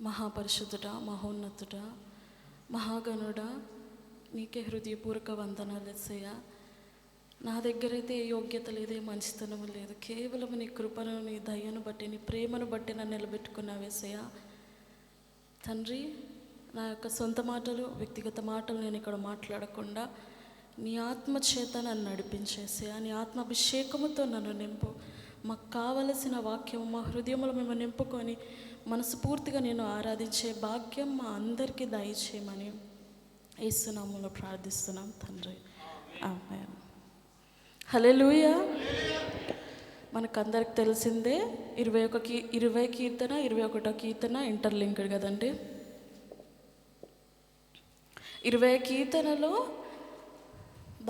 మహాపరిశుద్ధుడా, మహోన్నతుడా, మహాగణుడా, నీకే హృదయపూర్వక వందనాలు యేసయ్యా. నా దగ్గరైతే ఏ యోగ్యత లేదు, ఏ మంచితనము లేదు. కేవలం నీ కృపను, నీ దయను బట్టి, నీ ప్రేమను బట్టి నన్ను నిలబెట్టుకున్నావు యేసయ్యా. తండ్రి, నా యొక్క సొంత మాటలు, వ్యక్తిగత మాటలు నేను ఇక్కడ మాట్లాడకుండా నీ ఆత్మ చేత నన్ను నడిపించేసయ్యా. నీ ఆత్మాభిషేకముతో నన్ను నింపు. మాకు కావలసిన వాక్యం మా హృదయంలో మేము నింపుకొని మనస్ఫూర్తిగా నేను ఆరాధించే భాగ్యం మా అందరికీ దయచేయమని యేసు నామములో ప్రార్థిస్తున్నాం తండ్రి, ఆమేన్. హల్లెలూయా. మనకందరికి తెలిసిందే 20 కీర్తన 21 కీర్తన ఇంటర్లింక్డ్ కదండి. 20 కీర్తనలో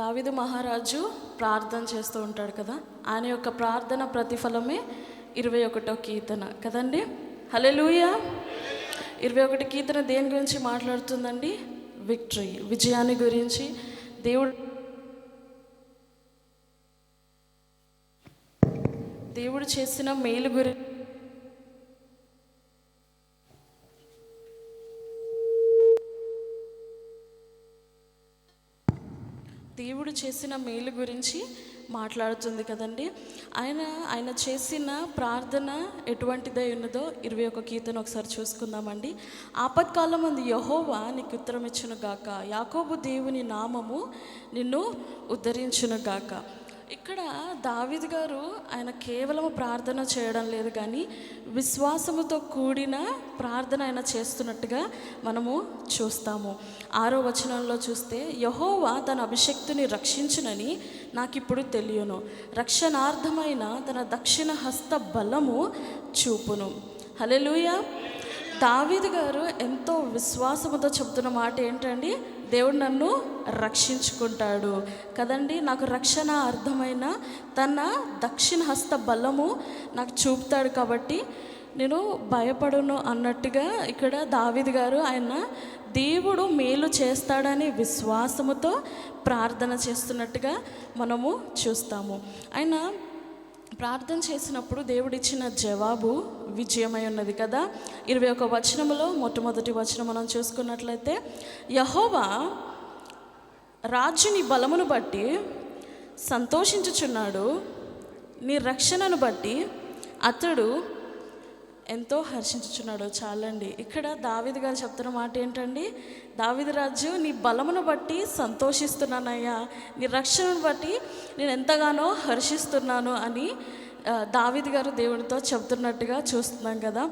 దావీదు మహారాజు ప్రార్థన చేస్తూ ఉంటాడు కదా, ఆయన యొక్క ప్రార్థన ప్రతిఫలమే 21 కీర్తన కదండి. హల్లెలూయా. 21 కీర్తన దేని గురించి మాట్లాడుతుందండి? విక్టరీ, విజయాన్ని గురించి. దేవుడు చేసిన మేలు గురించి, దేవుడు చేసిన మేలు గురించి మాట్లాడుతుంది కదండి. ఆయన చేసిన ప్రార్థన ఎటువంటిదై ఉన్నదో 21 కీర్తన ఒకసారి చూసుకుందామండి. ఆపత్కాలం మందు యెహోవా నీకు ఉత్తరం ఇచ్చును గాక, యాకోబు దేవుని నామము నిన్ను ఉద్ధరించును గాక. ఇక్కడ దావీదు గారు ఆయన కేవలం ప్రార్థన చేయడం లేదు, కానీ విశ్వాసముతో కూడిన ప్రార్థన ఆయన చేస్తున్నట్టుగా మనము చూస్తాము. 6వ వచనంలో చూస్తే, యెహోవా తన అభిషక్తుని రక్షించునని నాకిప్పుడు తెలియను, రక్షణార్థమైన తన దక్షిణ హస్త బలము చూపును. హల్లెలూయా. దావీదు గారు ఎంతో విశ్వాసముతో చెబుతున్న మాట ఏంటండి? దేవుడు నన్ను రక్షించుకుంటాడు కదండి, నాకు రక్షణ అర్థమైన తన దక్షిణ హస్త బలము నాకు చూపుతాడు, కాబట్టి నేను భయపడును అన్నట్టుగా ఇక్కడ దావీదు గారు ఆయన దేవుడు మేలు చేస్తాడని విశ్వాసముతో ప్రార్థన చేస్తున్నట్టుగా మనము చూస్తాము. ఆయన ప్రార్థన చేసినప్పుడు దేవుడిచ్చిన జవాబు విజయమై ఉన్నది కదా. 21 వచనంలో మొట్టమొదటి వచనం మనం చూసుకున్నట్లయితే, యెహోవా రాజుని బలమును బట్టి సంతోషించుచున్నాడు, నీ రక్షణను బట్టి అతడు ఎంతో హర్షించుచున్నాడు. చాలండి. ఇక్కడ దావీదు గారు చెప్తున్న మాట ఏంటండి? దావీదు రాజు, నీ బలమును బట్టి సంతోషిస్తున్నానయ్యా, నీ రక్షణను బట్టి నేను ఎంతగానో హర్షిస్తున్నాను అని దావీదు గారు దేవుడితో చెప్తున్నట్టుగా చూస్తున్నాం కదా.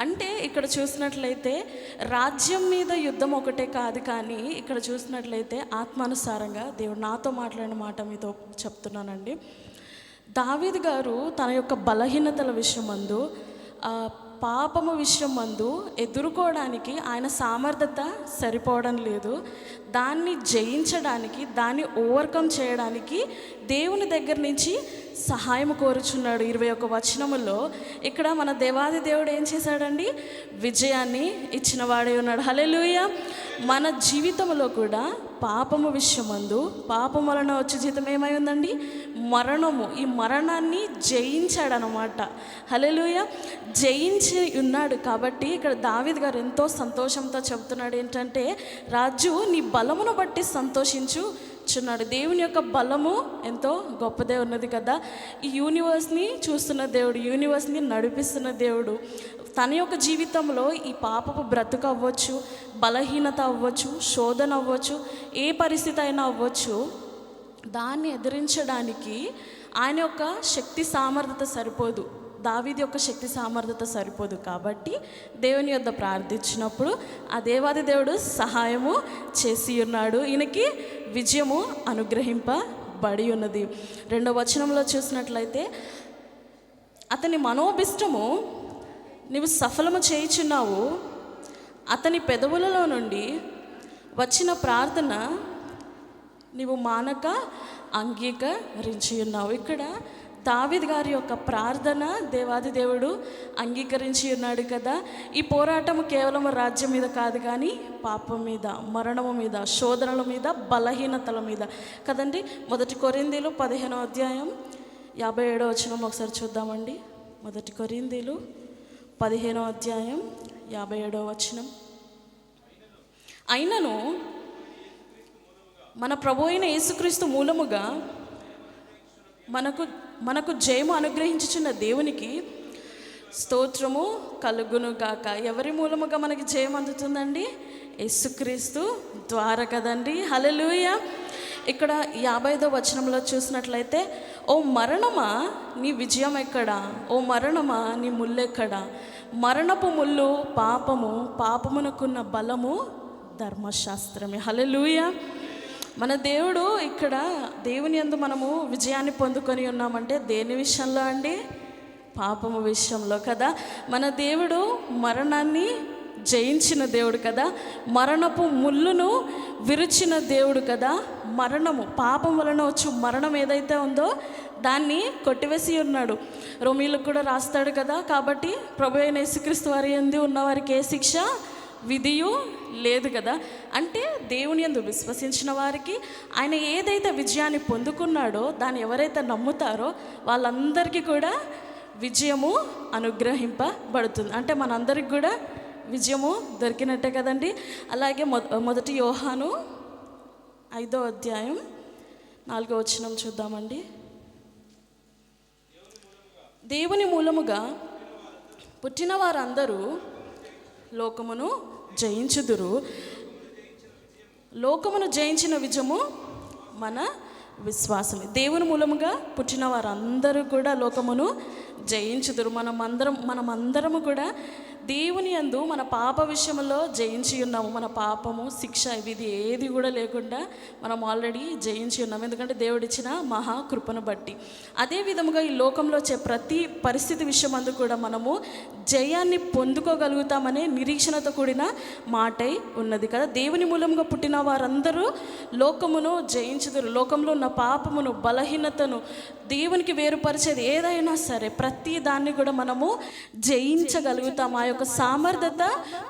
అంటే ఇక్కడ చూసినట్లయితే రాజ్యం మీద యుద్ధం ఒకటే కాదు, కానీ ఇక్కడ చూసినట్లయితే ఆత్మానుసారంగా దేవుడు నాతో మాట్లాడిన మాట మీతో చెప్తున్నానండి. దావీదు గారు తన యొక్క బలహీనతల విషయమందు, పాపము విషయం మందు ఎదుర్కోవడానికి ఆయన సామర్థ్యత సరిపోవడం లేదు. దాన్ని జయించడానికి, దాన్ని ఓవర్కమ్ చేయడానికి దేవుని దగ్గర నుంచి సహాయం కోరుచున్నాడు. 21 వచనములో ఇక్కడ మన దేవాది దేవుడు ఏం చేశాడండి? విజయాన్ని ఇచ్చిన వాడే ఉన్నాడు. హల్లెలూయా. మన జీవితంలో కూడా పాపము విషయమందు, పాపం వలన వచ్చే జీతం ఏమై ఉందండి? మరణము. ఈ మరణాన్ని జయించాడనమాట. హల్లెలూయా. జయించి ఉన్నాడు కాబట్టి ఇక్కడ దావీదు గారు ఎంతో సంతోషంతో చెబుతున్నాడు ఏంటంటే, రాజు నీ బలమును బట్టి సంతోషించుచున్నాడు. దేవుని యొక్క బలము ఎంతో గొప్పదే ఉన్నది కదా. ఈ యూనివర్స్ని చూస్తున్న దేవుడు, యూనివర్స్ని నడిపిస్తున్న దేవుడు తన యొక్క జీవితంలో ఈ పాపపు బ్రతుకు అవ్వచ్చు, బలహీనత అవ్వచ్చు, శోధన అవ్వచ్చు, ఏ పరిస్థితి అయినా అవ్వచ్చు, దాన్ని ఎదిరించడానికి ఆయన యొక్క శక్తి సామర్థ్యత సరిపోదు, దావీదు యొక్క శక్తి సామర్థ్యత సరిపోదు. కాబట్టి దేవుని యొద్ద ప్రార్థించినప్పుడు ఆ దేవాది దేవుడు సహాయము చేసి ఉన్నాడు, ఈయనకి విజయము అనుగ్రహింపబడి ఉన్నది. 2వ వచనంలో చూసినట్లయితే, అతని మనోభిష్టము నీవు సఫలము చేయుచున్నావు, అతని పెదవులలో నుండి వచ్చిన ప్రార్థన నీవు మానక అంగీకరించి ఉన్నావు. ఇక్కడ దావీదు గారి యొక్క ప్రార్థన దేవాది దేవుడు అంగీకరించి ఉన్నాడు కదా. ఈ పోరాటం కేవలం రాజ్యం మీద కాదు, కానీ పాపం మీద, మరణము మీద, శోధనల మీద, బలహీనతల మీద కదండి. 1 కొరింథీలు 15వ అధ్యాయం 57వ వచనం ఒకసారి చూద్దామండి. 1 కొరింథీలు 15వ అధ్యాయం 57వ వచనం. అయినను మన ప్రభు అయిన యేసుక్రీస్తు మూలముగా మనకు జయము అనుగ్రహించుచున్న దేవునికి స్తోత్రము కలుగును గాక. ఎవరి మూలముగా మనకి జయం అందుతుందండి? యేసుక్రీస్తు ద్వారా కదండి. హల్లెలూయా. ఇక్కడ 55వ వచనంలో చూసినట్లయితే, ఓ మరణమా నీ విజయం ఎక్కడా? ఓ మరణమా నీ ముల్లెక్కడా? మరణపు ముళ్ళు పాపము, పాపమునకున్న బలము ధర్మశాస్త్రమే. హల్లెలూయా. మన దేవుడు ఇక్కడ దేవుని యందు మనము విజయాన్ని పొందుకొని ఉన్నామంటే దేని విషయంలో అండి? పాపము విషయంలో కదా. మన దేవుడు మరణాన్ని జయించిన దేవుడు కదా, మరణపు ముళ్ళును విరిచిన దేవుడు కదా. మరణము, పాపం వలన వచ్చు మరణం ఏదైతే ఉందో దాన్ని కొట్టివేసి ఉన్నాడు. రోమీలకు కూడా రాస్తాడు కదా. కాబట్టి ప్రభు అయిన యేసుక్రీస్తు వారి యందు ఉన్నవారికి ఏ శిక్ష విధియు లేదు కదా. అంటే దేవుని యందు విశ్వసించిన వారికి ఆయన ఏదైతే విజయాన్ని పొందుకున్నాడో దాన్ని ఎవరైతే నమ్ముతారో వాళ్ళందరికీ కూడా విజయము అనుగ్రహింపబడుతుంది. అంటే మనందరికి కూడా విజయము దొరికినట్టే కదండి. అలాగే మొదటి యోహాను 5వ అధ్యాయం 4వ వచనం చూద్దామండి. దేవుని మూలముగా పుట్టిన వారందరూ లోకమును జయించుదురు. లోకమును జయించిన విజయము మన విశ్వాసమే. దేవుని మూలముగా పుట్టిన వారందరూ కూడా లోకమును జయించుదురు. మనమందరము కూడా దేవుని యందు మన పాప విషయంలో జయించి ఉన్నాము. మన పాపము, శిక్ష, ఇది ఏది కూడా లేకుండా మనం ఆల్రెడీ జయించి ఉన్నాము. ఎందుకంటే దేవుడిచ్చిన మహాకృపను బట్టి. అదే విధముగా ఈ లోకంలో వచ్చే ప్రతి పరిస్థితి విషయమందు కూడా మనము జయాన్ని పొందుకోగలుగుతామనే నిరీక్షణతో కూడిన మాటై ఉన్నది కదా. దేవుని మూలంగా పుట్టిన వారందరూ లోకమును జయించుదురు. లోకంలో ఉన్న పాపమును, బలహీనతను, దేవునికి వేరుపరిచేది ఏదైనా సరే ప్రతి దాన్ని కూడా మనము జయించగలుగుతాం. ఆ యొక్క సామర్థ్యత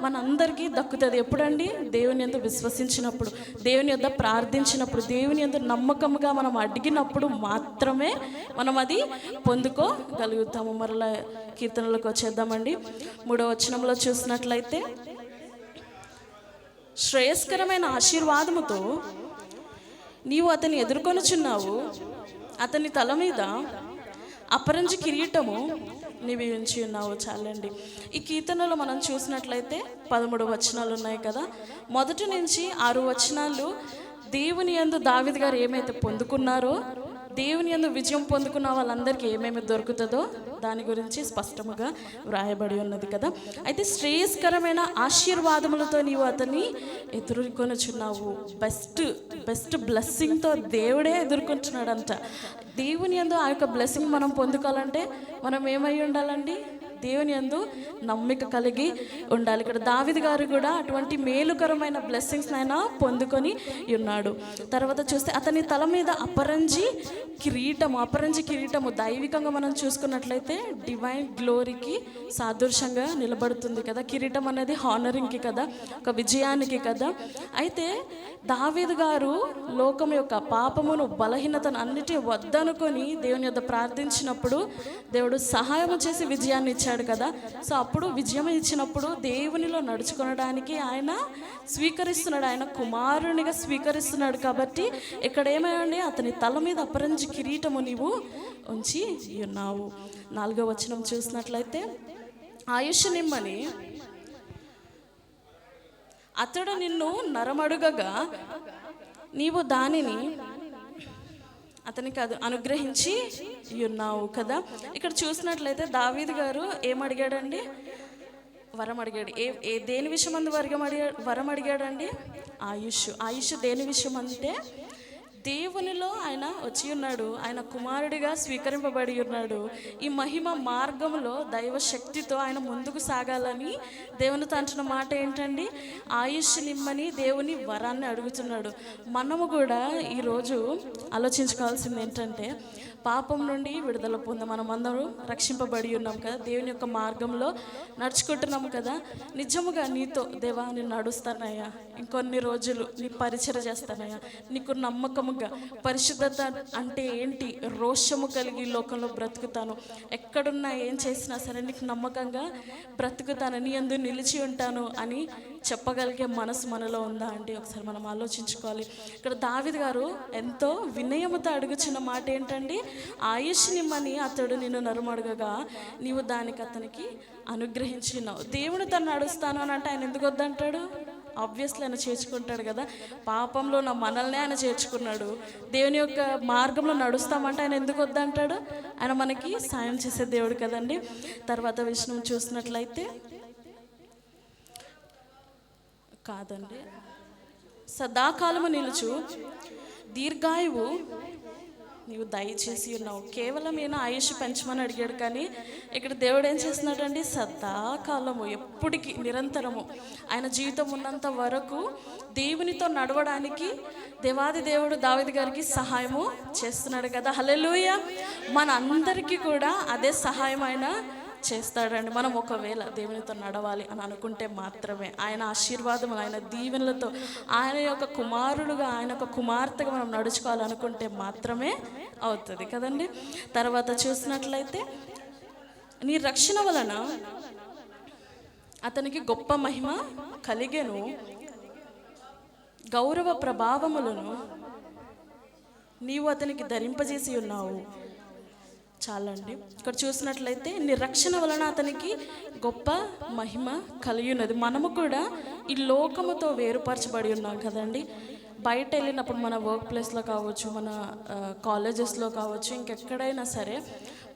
మనందరికీ దక్కుతుంది. ఎప్పుడండి? దేవుని యందు విశ్వసించినప్పుడు, దేవుని యొద్ద ప్రార్థించినప్పుడు, దేవుని యందు నమ్మకంగా మనం అడిగినప్పుడు మాత్రమే మనం అది పొందుకోగలుగుతాము. మరలా కీర్తనలకు వచ్చేద్దామండి. 3వ వచనంలో చూసినట్లయితే, శ్రేయస్కరమైన ఆశీర్వాదముతో నీవు అతన్ని ఎదుర్కొనుచున్నావు, అతని తల మీద అపరంజి కిరీటము నీవి ఉంచి ఉన్నావు. చాలండి. ఈ కీర్తనలో మనం చూసినట్లయితే 13 వచనాలు ఉన్నాయి కదా. మొదటి నుంచి 6 వచనాలు దేవుని యందు దావీదు గారు ఏమైతే పొందుకున్నారో, దేవుని యందు విజయం పొందుకున్న వాళ్ళందరికీ ఏమేమి దొరుకుతుందో దాని గురించి స్పష్టముగా వ్రాయబడి ఉన్నది కదా. అయితే శ్రేయస్కరమైన ఆశీర్వాదములతో నీవు అతన్ని ఎదుర్కొనుచున్నావు. బెస్ట్ బ్లెస్సింగ్తో దేవుడే ఎదుర్కొంటున్నాడంట. దేవుని యందు ఆ యొక్క బ్లెస్సింగ్ మనం పొందుకోవాలంటే మనం ఏమై ఉండాలండి? దేవుని యందు నమ్మిక కలిగి ఉండాలి. ఇక్కడ దావీదు గారు కూడా అటువంటి మేలుకరమైన బ్లెస్సింగ్స్ ఆయన పొందుకొని ఉన్నాడు. తర్వాత చూస్తే అతని తల మీద అపరంజి కిరీటము దైవికంగా మనం చూసుకున్నట్లయితే డివైన్ గ్లోరీకి సాదృశ్యంగా నిలబడుతుంది కదా. కిరీటం అనేది హానరింగ్కి కదా, ఒక విజయానికి కదా. అయితే దావీదు గారు లోకం యొక్క పాపమును, బలహీనతను అన్నిటి వద్దనుకొని దేవుని యొద్ద ప్రార్థించినప్పుడు దేవుడు సహాయం చేసి విజయాన్ని ఇచ్చాడు కదా. సో అప్పుడు విజయం ఇచ్చినప్పుడు దేవునిలో నడుచుకోవడానికి ఆయన స్వీకరిస్తున్నాడు, ఆయన కుమారునిగా స్వీకరిస్తున్నాడు. కాబట్టి ఇక్కడ ఏమయ్యండి? అతని తల మీద అపరంజి కిరీటము నీవు ఉంచి ఉన్నావు. 4వ వచనం చూసినట్లయితే, ఆయుష్ నిమ్మని అతడు నిన్ను నరమడుగగా నీవు దానిని అతనికి అనుగ్రహించి ఉన్నావు కదా. ఇక్కడ చూసినట్లయితే దావీదు గారు ఏమడిగాడండి? వరం అడిగాడు. దేని విషయం అందు వరం అడిగాడండి? ఆయుష్ దేని విషయం అంటే దేవునిలో ఆయన వచ్చి ఉన్నాడు, ఆయన కుమారుడిగా స్వీకరింపబడి ఉన్నాడు. ఈ మహిమ మార్గంలో దైవ శక్తితో ఆయన ముందుకు సాగాలని దేవునితో అంటున్న మాట ఏంటండి? ఆయుష్ నిమ్మని దేవుని వరాన్ని అడుగుతున్నాడు. మనము కూడా ఈరోజు ఆలోచించుకోవాల్సింది ఏంటంటే, పాపం నుండి విడుదల పొందాం. మనం అందరూ రక్షింపబడి ఉన్నాం కదా, దేవుని యొక్క మార్గంలో నడుచుకుంటున్నాము కదా. నిజముగా నీతో దేవా నేను నడుస్తానయ్యా, ఇంకొన్ని రోజులు నీ పరిచయం చేస్తానయ్యా, నీకు నమ్మకముగా పరిశుద్ధత అంటే ఏంటి, రోషము కలిగి లోకంలో బ్రతుకుతాను, ఎక్కడున్నా ఏం చేసినా సరే నీకు నమ్మకంగా బ్రతుకుతాను, నీ యందు నిలిచి ఉంటాను అని చెప్పగలిగే మనసు మనలో ఉందా అండి? ఒకసారి మనం ఆలోచించుకోవాలి. ఇక్కడ దావీదు గారు ఎంతో వినయముతో అడుగుచున్న మాట ఏంటండి, ఆయుష్నిమ్మని అతడు నిన్ను నరుమడుగగా నీవు దానికి అతనికి అనుగ్రహించినావు. దేవుడు తను నడుస్తాను అని అంటే ఆయన ఎందుకు వద్దంటాడు? ఆబ్వియస్లీ ఆయన చేర్చుకుంటాడు కదా. పాపంలో నా మనల్ని ఆయన చేర్చుకున్నాడు, దేవుని యొక్క మార్గంలో నడుస్తామంటే ఆయన ఎందుకు వద్దంటాడు? ఆయన మనకి సాయం చేసే దేవుడు కదండి. తర్వాత విషయం చూసినట్లయితే కాదండి, సదాకాలము నిలుచు దీర్ఘాయువు నీవు దయచేసి ఉన్నావు. కేవలం ఈయన ఆయుష్ పెంచమని అడిగాడు, కానీ ఇక్కడ దేవుడు ఏం చేస్తున్నాడండి, సదాకాలము ఎప్పటికీ నిరంతరము ఆయన జీవితం ఉన్నంత వరకు దేవునితో నడవడానికి దేవాది దేవుడు దావీదు గారికి సహాయము చేస్తున్నాడు కదా. హల్లెలూయా. మన అందరికీ కూడా అదే సహాయం ఆయన చేస్తాడండి. మనం ఒకవేళ దేవునితో నడవాలి అని అనుకుంటే మాత్రమే, ఆయన ఆశీర్వాదం, ఆయన దీవెనలతో, ఆయన యొక్క కుమారుడుగా, ఆయన యొక్క కుమార్తెగా మనం నడుచుకోవాలనుకుంటే మాత్రమే అవుతుంది కదండి. తర్వాత చూసినట్లయితే నీ రక్షణ వలన అతనికి గొప్ప మహిమ కలిగెను, గౌరవ ప్రభావములను నీవు అతనికి ధరింపజేసి ఉన్నావు. చాలండి. ఇక్కడ చూసినట్లయితే నీ రక్షణ వలన అతనికి గొప్ప మహిమ కలిగి ఉన్నది. మనము కూడా ఈ లోకముతో వేరుపరచబడి ఉన్నాం కదండి. బయట వెళ్ళినప్పుడు మన వర్క్ ప్లేస్లో కావచ్చు, మన కాలేజెస్లో కావచ్చు, ఇంకెక్కడైనా సరే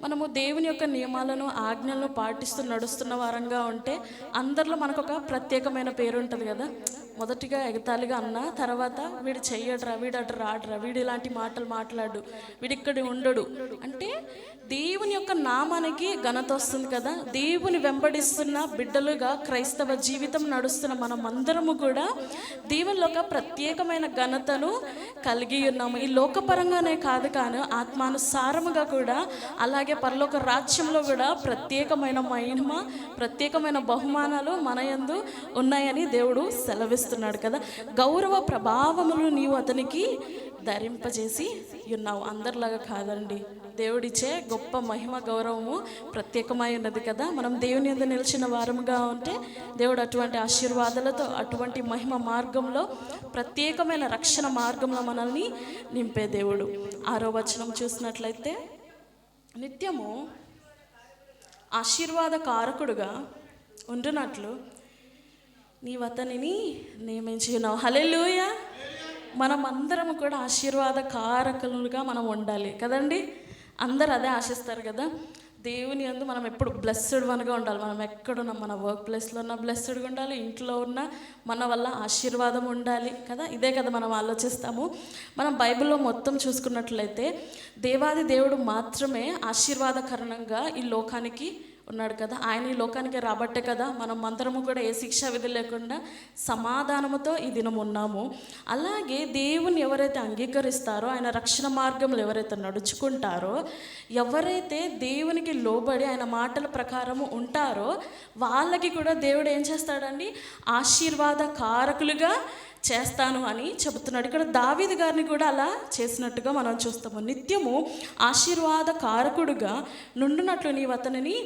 మనము దేవుని యొక్క నియమాలను ఆజ్ఞలను పాటిస్తూ నడుస్తున్న వారంగా ఉంటే అందరిలో మనకు ఒక ప్రత్యేకమైన పేరు ఉంటుంది కదా. మొదటిగా ఎగతాళిగా అన్న తర్వాత వీడు చెయ్యడరా, వీడు అటు రాడరా, వీడు ఇలాంటి మాటలు మాట్లాడు, వీడిక్కడి ఉండడు అంటే దేవుని యొక్క నామానికి ఘనత వస్తుంది కదా. దేవుని వెంబడిస్తున్న బిడ్డలుగా క్రైస్తవ జీవితం నడుస్తున్న మనం అందరము కూడా దేవునిలో ఒక ప్రత్యేకమైన ఘనతను కలిగి ఉన్నాము. ఈ లోకపరంగానే కాదు, కానీ ఆత్మానుసారముగా కూడా, అలాగే పరలోక రాజ్యంలో కూడా ప్రత్యేకమైన మహిమ, ప్రత్యేకమైన బహుమానాలు మన యందు ఉన్నాయని దేవుడు సెలవిస్తున్నాడు కదా. గౌరవ ప్రభావములు నీవు అతనికి ధరింపజేసి ఉన్నావు. అందరిలాగా కాదండి, దేవుడిచ్చే గొప్ప మహిమ గౌరవము ప్రత్యేకమై ఉన్నది కదా. మనం దేవుని యందు నిలిచిన వారముగా ఉంటే దేవుడు అటువంటి ఆశీర్వాదాలతో, అటువంటి మహిమ మార్గంలో, ప్రత్యేకమైన రక్షణ మార్గంలో మనల్ని నింపే దేవుడు. 6వ వచనం చూసినట్లయితే నిత్యము ఆశీర్వాద కారకుడుగా ఉండునట్లు నీవు అతనిని నియమించి ఉన్నావు. హల్లెలూయా. మనం అందరం కూడా ఆశీర్వాద కారకులుగా మనం ఉండాలి కదండి. అందరు అదే ఆశిస్తారు కదా. దేవుని యందు మనం ఎప్పుడు బ్లెస్డ్ వన్గా ఉండాలి. మనం ఎక్కడున్నా, మన వర్క్ ప్లేస్లో ఉన్న బ్లెస్డ్గా ఉండాలి, ఇంట్లో ఉన్న మన వల్ల ఆశీర్వాదం ఉండాలి కదా. ఇదే కదా మనం ఆలోచిస్తాము. మనం బైబిల్లో మొత్తం చూసుకున్నట్లయితే దేవాది దేవుడు మాత్రమే ఆశీర్వాదకరణంగా ఈ లోకానికి ఉన్నాడు కదా. ఆయన ఈ లోకానికి రాబట్టే కదా మనం అందరము కూడా ఏ శిక్షా విధి లేకుండా సమాధానముతో ఈ దినం ఉన్నాము. అలాగే దేవుని ఎవరైతే అంగీకరిస్తారో, ఆయన రక్షణ మార్గంలో ఎవరైతే నడుచుకుంటారో, ఎవరైతే దేవునికి లోబడి ఆయన మాటల ప్రకారము ఉంటారో వాళ్ళకి కూడా దేవుడు ఏం చేస్తాడండి, ఆశీర్వాద కారకులుగా చేస్తాను అని చెబుతున్నాడు. ఇక్కడ దావీదు గారిని కూడా అలా చేసినట్టుగా మనం చూస్తాము. నిత్యము ఆశీర్వాద కారకుడుగా నుండునట్లు నీవు అతనిని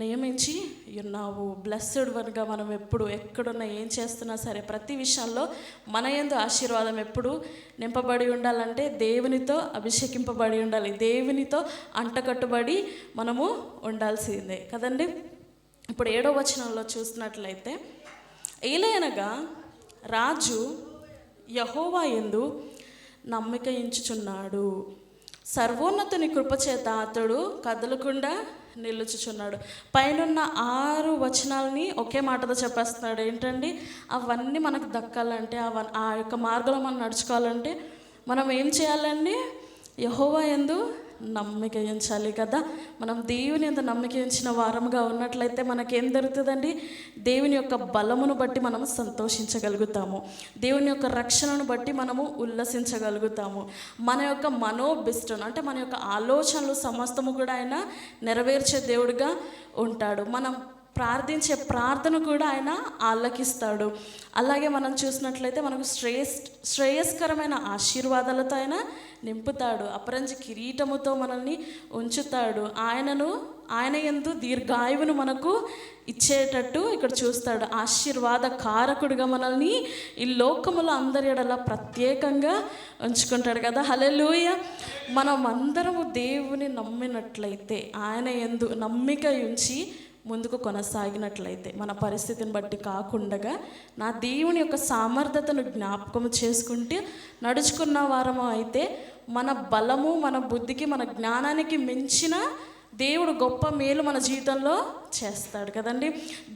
నియమించి ఉన్నావు. బ్లెస్డ్ వన్గా మనం ఎప్పుడు ఎక్కడున్నా ఏం చేస్తున్నా సరే ప్రతి విషయంలో మన యందు ఆశీర్వాదం ఎప్పుడు నింపబడి ఉండాలంటే దేవునితో అభిషేకింపబడి ఉండాలి, దేవునితో అంటకట్టుబడి మనము ఉండాల్సిందే కదండి. ఇప్పుడు 7వ వచనంలో చూసినట్లయితే ఏలయనగా రాజు యెహోవా యందు నమ్మిక ఉంచుచున్నాడు, సర్వోన్నతుని కృపచేత అతడు కదలకుండా నిలుచుచున్నాడు. పైనున్న 6 వచనాలని ఒకే మాటతో చెప్పేస్తున్నాడు. ఏంటండి, అవన్నీ మనకు దక్కాలంటే, ఆ యొక్క మార్గంలో మనం నడుచుకోవాలంటే మనం ఏం చేయాలండి, యెహోవా యందు నమ్మిక ఉంచాలి కదా. మనం దేవుని యందు నమ్మిక ఉంచిన వారముగా ఉన్నట్లయితే మనకేం దొరుకుతుందండి? దేవుని యొక్క బలమును బట్టి మనం సంతోషించగలుగుతాము, దేవుని యొక్క రక్షణను బట్టి మనము ఉల్లసించగలుగుతాము. మన యొక్క మనోభిష్టం అంటే మన యొక్క ఆలోచనలు సమస్తము కూడా ఆయన నెరవేర్చే దేవుడిగా ఉంటాడు. మనం ప్రార్థించే ప్రార్థన కూడా ఆయన ఆలకిస్తాడు. అలాగే మనం చూసినట్లయితే మనకు శ్రేయస్కరమైన ఆశీర్వాదాలతో ఆయన నింపుతాడు, అపరంజి కిరీటముతో మనల్ని ఉంచుతాడు. ఆయన యందు దీర్ఘాయువును మనకు ఇచ్చేటట్టు ఇక్కడ చూస్తాడు. ఆశీర్వాద కారకుడిగా మనల్ని ఈ లోకములో అందరి ఎడల ప్రత్యేకంగా ఉంచుకుంటాడు కదా. హల్లెలూయా. మనం అందరము దేవుని నమ్మినట్లయితే, ఆయన యందు నమ్మిక ఉంచి ముందుకు కొనసాగినట్లయితే, మన పరిస్థితిని బట్టి కాకుండా నా దేవుని యొక్క సామర్థ్యతను జ్ఞాపకం చేసుకుంటే నడుచుకున్న వారము అయితే మన బలము, మన బుద్ధికి, మన జ్ఞానానికి మించిన దేవుడు గొప్ప మేలు మన జీవితంలో చేస్తాడు కదండి.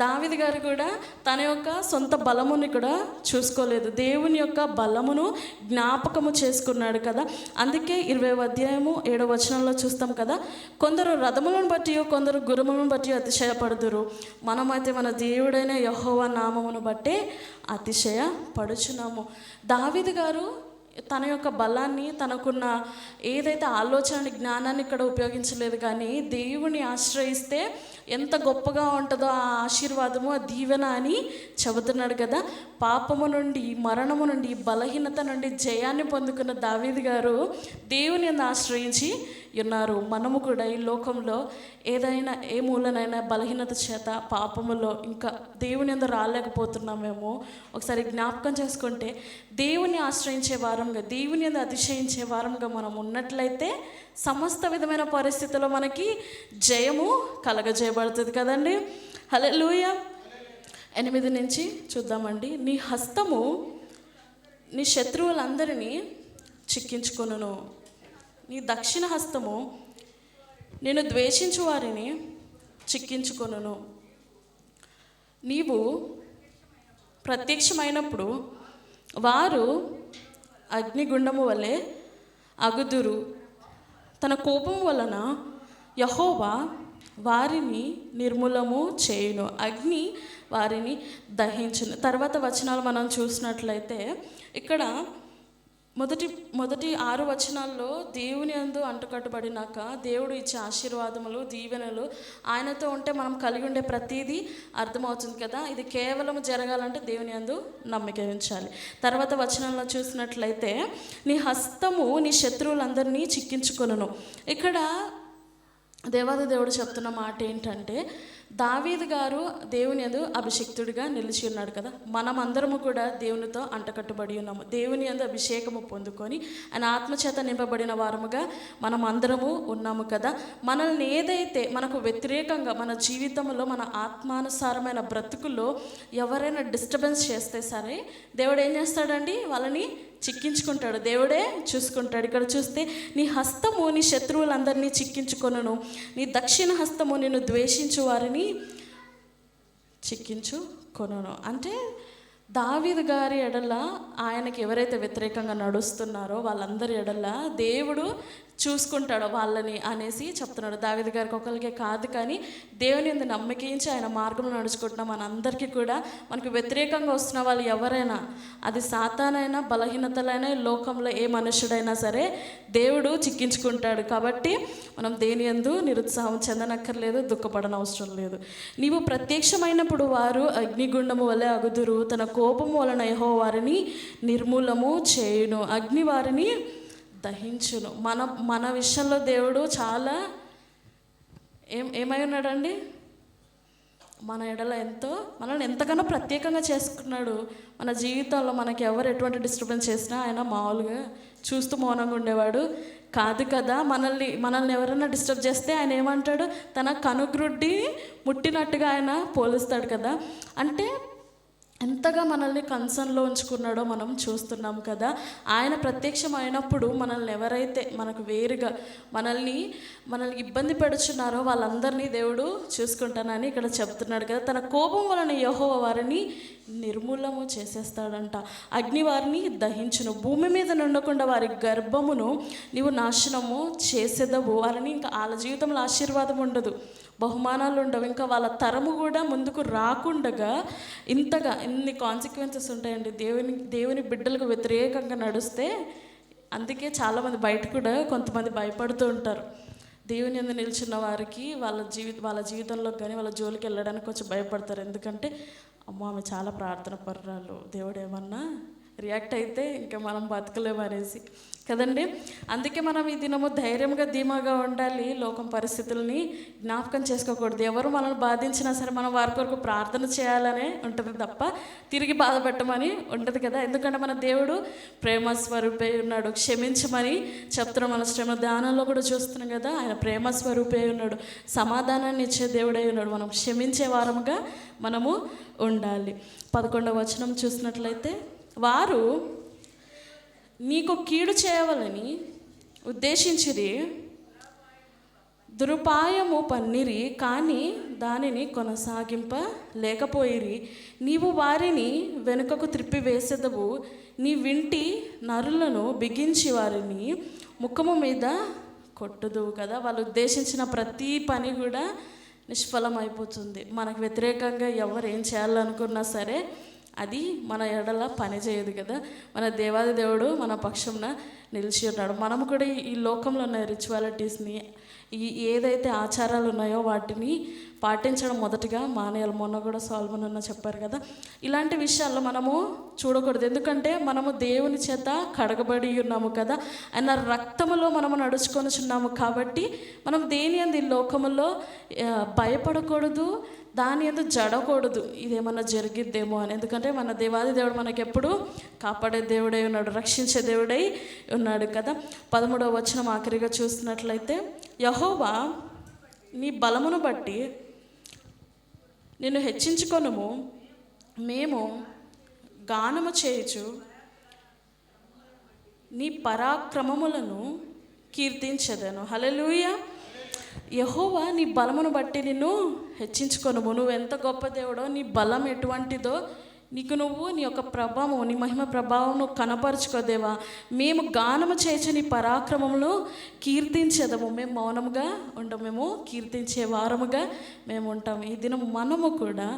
దావీదు గారు కూడా తన యొక్క సొంత బలముని కూడా చూసుకోలేదు, దేవుని యొక్క బలమును జ్ఞాపకము చేసుకున్నాడు కదా. అందుకే 20వ అధ్యాయము 7వ వచనంలో చూస్తాం కదా, కొందరు రథములను బట్టి కొందరు గుర్రములను బట్టి అతిశయపడుదురు, మనమైతే మన దేవుడైన యెహోవా నామమును బట్టే అతిశయపడుచున్నాము. దావీదు గారు తన యొక్క బలాన్ని, తనకున్న ఏదైతే ఆలోచన జ్ఞానాన్ని ఇక్కడ ఉపయోగించలేదు, కానీ దేవుని ఆశ్రయిస్తే ఎంత గొప్పగా ఉంటుందో ఆ ఆశీర్వాదము, ఆ దీవెన అని చెబుతున్నాడు కదా. పాపము నుండి, మరణము నుండి, బలహీనత నుండి జయాన్ని పొందుకున్న దావీదు గారు దేవుని యందు ఆశ్రయించి ఉన్నారు. మనము కూడా ఈ లోకంలో ఏదైనా ఏ మూలనైనా బలహీనత చేత పాపములో ఇంకా దేవుని యందు రాలేకపోతున్నామేమో ఒకసారి జ్ఞాపకం చేసుకుంటే, దేవుని ఆశ్రయించే వారంగా, దేవుని యందు అతిశయించే వారంగా మనం ఉన్నట్లయితే సమస్త విధమైన పరిస్థితుల్లో మనకి జయము కలగజేయబడుతుంది కదండి. హల్లెలూయా. 8 నుంచి చూద్దామండి. నీ హస్తము నీ శత్రువులందరినీ చిక్కించుకొనును, నీ దక్షిణ హస్తము నేను ద్వేషించు వారిని చిక్కించుకొనును. నీవు ప్రత్యక్షమైనప్పుడు వారు అగ్నిగుండము వలె అగుదురు, తన కోపం వలన యెహోవా వారిని నిర్మూలము చేయును, అగ్ని వారిని దహించును. తర్వాత వచనాలు మనం చూసినట్లయితే ఇక్కడ మొదటి 6 వచనాల్లో దేవుని యందు అంటుకట్టుబడినాక దేవుడు ఇచ్చే ఆశీర్వాదములు, దీవెనలు, ఆయనతో ఉంటే మనం కలిగి ఉండే ప్రతిదీ అర్థమవుతుంది కదా. ఇది కేవలం జరగాలంటే దేవుని యందు నమ్మిక ఉంచాలి. తర్వాత వచనంలో చూసినట్లయితే నీ హస్తము నీ శత్రువులందరినీ చిక్కించుకొనును. ఇక్కడ దేవాది దేవుడు చెప్తున్న మాట ఏంటంటే, దావీదు గారు దేవుని యందు అభిషిక్తుడిగా నిలిచి ఉన్నాడు కదా. మనం అందరము కూడా దేవునితో అంటకట్టుబడి ఉన్నాము, దేవుని యందు అభిషేకము పొందుకొని ఆయన ఆత్మచేత నింపబడిన వారముగా మనం అందరము ఉన్నాము కదా. మనల్ని ఏదైతే మనకు వ్యతిరేకంగా మన జీవితంలో, మన ఆత్మానుసారమైన బ్రతుకుల్లో ఎవరైనా డిస్టర్బెన్స్ చేస్తే సరే, దేవుడు ఏం చేస్తాడండి? వాళ్ళని చిక్కించుకుంటాడు, దేవుడే చూసుకుంటాడు. ఇక్కడ చూస్తే నీ హస్తము నీ శత్రువులందరినీ చిక్కించుకొనును, నీ దక్షిణ హస్తము నిన్ను ద్వేషించు వారిని చిక్కించుకొనును. అంటే దావీదు గారి ఎడల, ఆయనకి ఎవరైతే వ్యతిరేకంగా నడుస్తున్నారో వాళ్ళందరి ఎడల దేవుడు చూసుకుంటాడో వాళ్ళని అనేసి చెప్తున్నాడు. దావీదు గారికి ఒకరికే కాదు, కానీ దేవుని యందు నమ్మకించి ఆయన మార్గంలో నడుచుకుంటున్న మనందరికీ కూడా, మనకు వ్యతిరేకంగా వస్తున్న వాళ్ళు ఎవరైనా, అది సాతానైనా, బలహీనతలైనా, లోకంలో ఏ మనుషుడైనా సరే దేవుడు చిక్కించుకుంటాడు. కాబట్టి మనం దేని యందు నిరుత్సాహం చెందనక్కర్లేదు, దుఃఖపడనవసరం లేదు. నీవు ప్రత్యక్షమైనప్పుడు వారు అగ్నిగుండము వలె అగుదురు, తన కోపము వలన యెహోవా వారిని నిర్మూలము చేయును, అగ్ని వారిని దహించును. మన విషయంలో దేవుడు చాలా ఏమై ఉన్నాడండి? మన ఎడల మనల్ని ఎంతగానో ప్రత్యేకంగా చేసుకున్నాడు. మన జీవితంలో మనకి ఎవరు ఎటువంటి డిస్టర్బెన్స్ చేసినా ఆయన మామూలుగా చూస్తూ మౌనంగా ఉండేవాడు కాదు కదా. మనల్ని ఎవరైనా డిస్టర్బ్ చేస్తే ఆయన ఏమంటాడు? తన కనుగ్రుడ్డి ముట్టినట్టుగా ఆయన పోలుస్తాడు కదా. అంటే ఎంతగా మనల్ని కన్సర్న్లో ఉంచుకున్నాడో మనం చూస్తున్నాం కదా. ఆయన ప్రత్యక్షమైనప్పుడు మనల్ని ఎవరైతే మనకు వేరుగా మనల్ని ఇబ్బంది పెడుచున్నారో వాళ్ళందరినీ దేవుడు చూసుకుంటానని ఇక్కడ చెప్తున్నాడు కదా. తన కోపం వలన యెహోవా వారిని నిర్మూలము చేసేస్తాడంట. అగ్ని వారిని దహించును, భూమి మీద నుండకుండా వారి గర్భమును నీవు నాశనము చేసేదవు. వారిని ఇంకా వాళ్ళ జీవితంలో ఆశీర్వాదం ఉండదు, బహుమానాలు ఉండవు, ఇంకా వాళ్ళ తరము కూడా ముందుకు రాకుండగా ఇంతగా ఇన్ని కాన్సిక్వెన్సెస్ ఉంటాయండి దేవుని బిడ్డలకు వ్యతిరేకంగా నడుస్తే. అందుకే చాలామంది బయట కూడా కొంతమంది భయపడుతూ ఉంటారు. దేవుని యందు నిల్చున్న వారికి వాళ్ళ జీవితంలో కానీ వాళ్ళ జోలికి వెళ్ళడానికి కొంచెం భయపడతారు. ఎందుకంటే అమ్మ ఆమె చాలా ప్రార్థన పర్రాలు, దేవుడు ఏమన్నా రియాక్ట్ అయితే ఇంకా మనం బతకలేము అనేసి కదండి. అందుకే మనం ఈ దినము ధైర్యంగా ధీమాగా ఉండాలి. లోకం పరిస్థితుల్ని జ్ఞాపకం చేసుకోకూడదు. ఎవరు మనల్ని బాధించినా సరే మనం వారి కొరకు ప్రార్థన చేయాలనే ఉంటుంది తప్ప తిరిగి బాధ పెట్టమని ఉంటుంది కదా. ఎందుకంటే మన దేవుడు ప్రేమ స్వరూపే ఉన్నాడు, క్షమించమని చెప్తున్నాం. మన శ్రమ ధ్యానంలో కూడా చూస్తున్నాం కదా, ఆయన ప్రేమ స్వరూపే ఉన్నాడు, సమాధానాన్ని ఇచ్చే దేవుడై ఉన్నాడు. మనం క్షమించే వారముగా మనము ఉండాలి. 11వ వచనం చూసినట్లయితే, వారు నీకు కీడు చేయవలని ఉద్దేశించిరి, దురుపాయము పన్నిరి, కానీ దానిని కొనసాగింపలేకపోయిరి. నీవు వారిని వెనుకకు త్రిప్పివేసెదవు, నీ వింటి నరులను బిగించి వారిని ముఖము మీద కొట్టుదువు కదా. వాళ్ళు ఉద్దేశించిన ప్రతి పని కూడా నిష్ఫలం అయిపోతుంది. మనకు వ్యతిరేకంగా ఎవరు ఏం చేయాలనుకున్నా సరే అది మన ఎడల పని చేయదు కదా. మన దేవాది దేవుడు మన పక్షంన నిలిచి ఉన్నాడు. మనము కూడా ఈ లోకంలో ఉన్న రిచువాలిటీస్ని, ఏదైతే ఆచారాలు ఉన్నాయో వాటిని పాటించడం మొదటిగా మానేయాలి. మొన్న కూడా సోల్మన్ చెప్పారు కదా, ఇలాంటి విషయాల్లో మనము చూడకూడదు. ఎందుకంటే మనము దేవుని చేత కడగబడి ఉన్నాము కదా, ఆయన రక్తములో మనము నడుచుకొనిచున్నాము. కాబట్టి మనం దేని యందు ఈ లోకములో భయపడకూడదు, దాని యందు జడకూడదు, ఇదేమన్నా జరిగిద్దేమో అని. ఎందుకంటే మన దేవాది దేవుడు మనకి ఎప్పుడు కాపాడే దేవుడై ఉన్నాడు, రక్షించే దేవుడై ఉన్నాడు కదా. 13వ వచనం ఆఖరిగా చూసినట్లయితే, యెహోవా నీ బలమును బట్టి నిన్ను హెచ్చించుకొనుము, మేము గానము చేయుచు నీ పరాక్రమములను కీర్తించెదను. హల్లెలూయా. యెహోవా నీ బలమును బట్టి నిన్ను హెచ్చించుకొనుము. నువ్వు ఎంత గొప్ప దేవుడో, నీ బలం ఎటువంటిదో నువ్వు నీ యొక్క ప్రభావం, నీ మహిమ ప్రభావం నువ్వు కనపరుచుకోదేవా. మేము గానము చేసి నీ పరాక్రమమును కీర్తించేదము. మేము మౌనముగా ఉండము, మేము కీర్తించే వారముగా మేము ఉంటాము. ఈ దినం మనము కూడా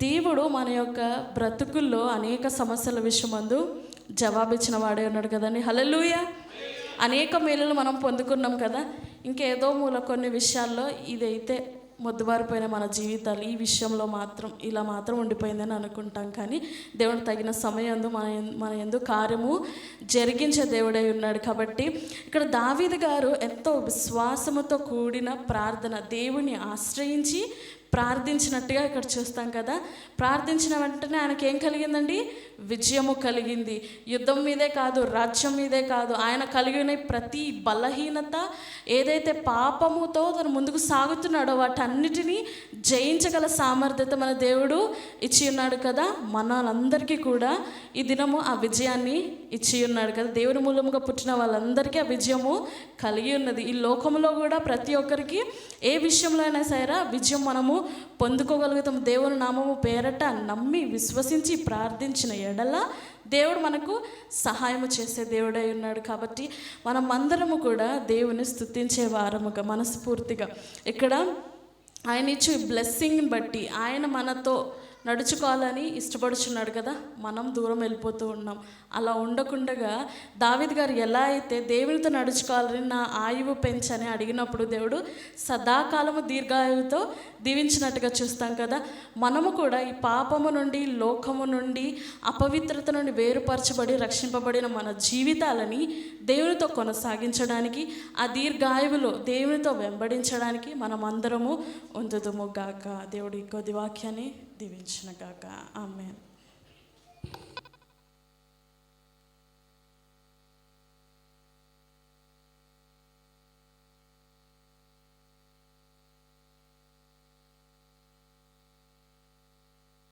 దేవుడు మన యొక్క బ్రతుకుల్లో అనేక సమస్యల విషయమందు జవాబిచ్చిన వాడే ఉన్నాడు కదండి. హల్లెలూయా. అనేక మేలులు మనం పొందుకున్నాం కదా. ఇంకేదో కొన్ని విషయాల్లో ఇదైతే మొద్దుబారిపోయిన మన జీవితాలు ఈ విషయంలో మాత్రం ఇలా మాత్రం ఉండిపోయిందని అనుకుంటాం. కానీ దేవుడు తగిన సమయంలో మన యందు కార్యము జరిగించే దేవుడై ఉన్నాడు. కాబట్టి ఇక్కడ దావీదు గారు ఎంతో విశ్వాసముతో కూడిన ప్రార్థన, దేవుని ఆశ్రయించి ప్రార్థించినట్టుగా ఇక్కడ చూస్తాం కదా. ప్రార్థించిన వెంటనే ఆయనకి ఏం కలిగిందండి? విజయము కలిగింది. యుద్ధం మీదే కాదు, రాజ్యం మీదే కాదు, ఆయన కలిగిన ప్రతి బలహీనత, ఏదైతే పాపముతో తను ముందుకు సాగుతున్నాడో వాటన్నిటినీ జయించగల సామర్థ్యత మన దేవుడు ఇచ్చి ఉన్నాడు కదా. మనందరికీ కూడా ఈ దినము ఆ విజయాన్ని ఇచ్చి ఉన్నాడు కదా. దేవుని మూలముగా పుట్టిన వాళ్ళందరికీ ఆ విజయము కలిగి ఉన్నది. ఈ లోకంలో కూడా ప్రతి ఒక్కరికి ఏ విషయంలో అయినా సరే విజయం మనము పొందుకోగలుగుతాం. దేవుని నామము పేరట నమ్మి విశ్వసించి ప్రార్థించిన ఎడల దేవుడు మనకు సహాయము చేసే దేవుడై ఉన్నాడు. కాబట్టి మనం అందరము కూడా దేవుని స్తుతించే వారముగా మనస్ఫూర్తిగా ఇక్కడ ఆయన ఇచ్చే బ్లెస్సింగ్ని బట్టి ఆయన మనతో నడుచుకోవాలని ఇష్టపడుచున్నాడు కదా. మనం దూరం వెళ్ళిపోతూ ఉన్నాం. అలా ఉండకుండగా దావీదు గారు ఎలా అయితే దేవునితో నడుచుకోవాలని నా ఆయువు పెంచని అడిగినప్పుడు దేవుడు సదాకాలము దీర్ఘాయువుతో దీవించినట్టుగా చూస్తాం కదా. మనము కూడా ఈ పాపము నుండి, లోకము నుండి, అపవిత్రత నుండి వేరుపరచబడి రక్షింపబడిన మన జీవితాలని దేవునితో కొనసాగించడానికి, ఆ దీర్ఘాయువులో దేవునితో వెంబడించడానికి మనం అందరము ఉందుదుము గాక. దేవుడి కొద్ది వాక్యాన్ని దీవించిన గాక. ఆమేన్.